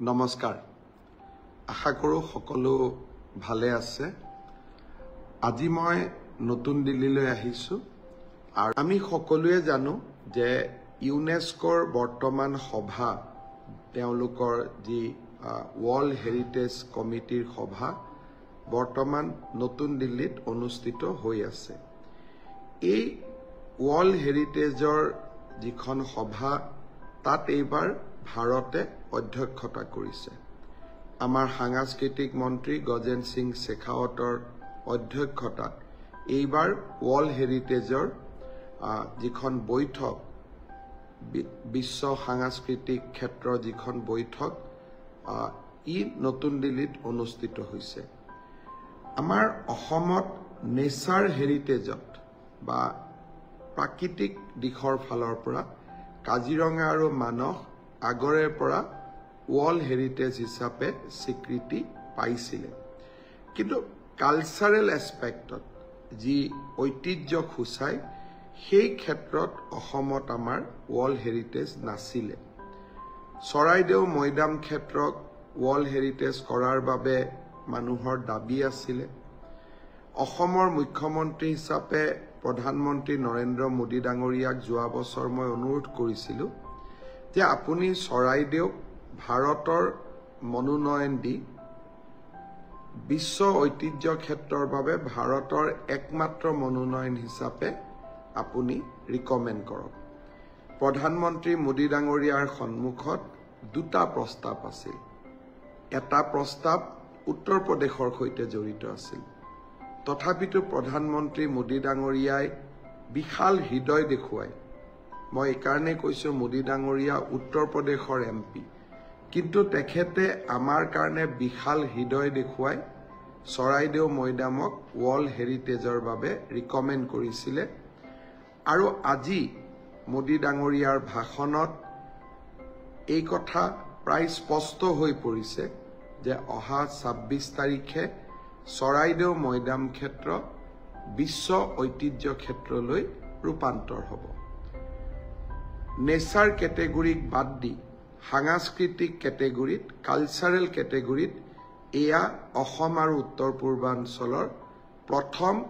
নমস্কাৰ আশা কৰো সকলো ভালে আছে আজি মই নতুন দিল্লীলৈ আহিছো আৰু আমি সকলোৱে জানো যে ইউনেস্কোৰ বৰ্তমান সভা তেওঁলোকৰ যি ওয়াৰ্ল্ড হেৰিটেজ কমিটিৰ সভা বৰ্তমান নতুন দিল্লীত অনুষ্ঠিত হৈ আছে এই ওয়াৰ্ল্ড হেৰিটেজৰ যিখন সভা তাত এইবাৰ ভাৰতে অধ্যক্ষতা কৰিছে আমাৰ সাংস্কৃতিক মন্ত্ৰী গজেন সিং শেখাৱতৰ অধ্যক্ষতাত এইবাৰ ওয়াৰ্ল্ড হেৰিটেজৰ যিখন বৈঠক বিশ্ব সাংস্কৃতিক ক্ষেত্ৰৰ যিখন বৈঠক ই নতুন দিল্লীত অনুষ্ঠিত হৈছে আমাৰ অসমত নেচাৰ হেৰিটেজত বা প্ৰাকৃতিক দিশৰ ফালৰ পৰা কাজিৰঙা আৰু মানস আগৰে পৰা ওয়াৰ্ল্ড হেৰিটেজ হিচাপে স্বীকৃতি পাইছিলে কিন্তু কালচাৰেল এছপেক্টত যি ঐতিহ্য খুচাই সেই ক্ষেত্ৰত অসমত আমাৰ ওয়াৰ্ল্ড হেৰিটেজ নাছিলে চৰাইদেউ মৈদাম ক্ষেত্ৰক ওয়াৰ্ল্ড হেৰিটেজ কৰাৰ বাবে মানুহৰ দাবী আছিলে অসমৰ মুখ্যমন্ত্ৰী হিচাপে প্ৰধানমন্ত্ৰী নৰেন্দ্ৰ মোদী ডাঙৰীয়াক যোৱা বছৰ মই অনুৰোধ কৰিছিলো যে আপুনি চৰাইদেউক ভাৰতৰ মনোনয়ন দি বিশ্ব ঐতিহ্য ক্ষেত্ৰৰ বাবে ভাৰতৰ একমাত্ৰ মনোনয়ন হিচাপে আপুনি ৰিকমেণ্ড কৰক প্ৰধানমন্ত্ৰী মোদী ডাঙৰীয়াৰ সন্মুখত দুটা প্ৰস্তাৱ আছিল এটা প্ৰস্তাৱ উত্তৰ প্ৰদেশৰ সৈতে জড়িত আছিল তথাপিতো প্ৰধানমন্ত্ৰী মোদী ডাঙৰীয়াই বিশাল হৃদয় দেখুৱাই মই এইকাৰণে কৈছো মোদী ডাঙৰীয়া উত্তৰ প্ৰদেশৰ এমপি কিন্তু তেখেতে আমাৰ কাৰণে বিশাল হৃদয় দেখুৱাই চৰাইদেউ মৈদামক ওয়াৰ্ল্ড হেৰিটেজৰ বাবে ৰিকমেণ্ড কৰিছিলে আৰু আজি মোদী ডাঙৰীয়াৰ ভাষণত এই কথা প্ৰায় স্পষ্ট হৈ পৰিছে যে অহা ২৬ তাৰিখে চৰাইদেউ মৈদাম ক্ষেত্ৰ বিশ্ব ঐতিহ্য ক্ষেত্ৰলৈ ৰূপান্তৰ হ'ব নেচাৰ কেটেগৰীক বাদ দি সাংস্কৃতিক কেটেগৰীত কালচাৰেল কেটেগৰীত এয়া অসম আৰু উত্তৰ পূৰ্বাঞ্চলৰ প্ৰথম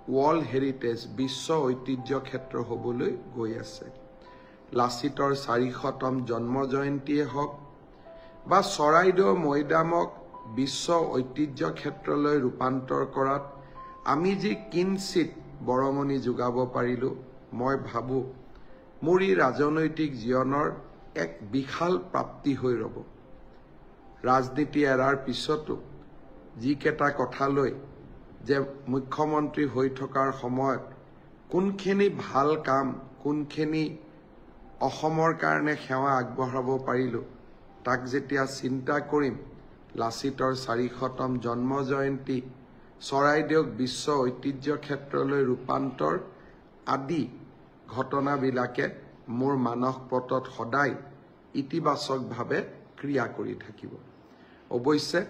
ওয়াৰ্ল্ড হেৰিটেজ বিশ্ব ঐতিহ্য ক্ষেত্ৰ হ'বলৈ গৈ আছে লাচিতৰ ৪০০তম জন্ম জয়ন্তীয়ে হওক বা চৰাইদেউ মৈদামক বিশ্ব ঐতিহ্য ক্ষেত্ৰলৈ ৰূপান্তৰ কৰাত আমি যি কিঞ্চিত বৰঙণি যোগাব পাৰিলো মই ভাবো মোৰ এই ৰাজনৈতিক জীৱনৰ এক বিশাল প্ৰাপ্তি হৈ ৰব ৰাজনীতি এৰাৰ পিছতো যিকেইটা কথালৈ যে মুখ্যমন্ত্ৰী হৈ থকাৰ সময়ত কোনখিনি ভাল কাম কোনখিনি অসমৰ কাৰণে সেৱা আগবঢ়াব পাৰিলো তাক যেতিয়া চিন্তা কৰিম লাচিতৰ ৪০০তম জন্ম জয়ন্তী চৰাইদেউক বিশ্ব ঐতিহ্য ক্ষেত্ৰলৈ ৰূপান্তৰ আদি ঘটনাবিলাকে মোৰ মানস পটত সদায় ইতিবাচকভাৱে ক্ৰিয়া কৰি থাকিব অৱশ্যে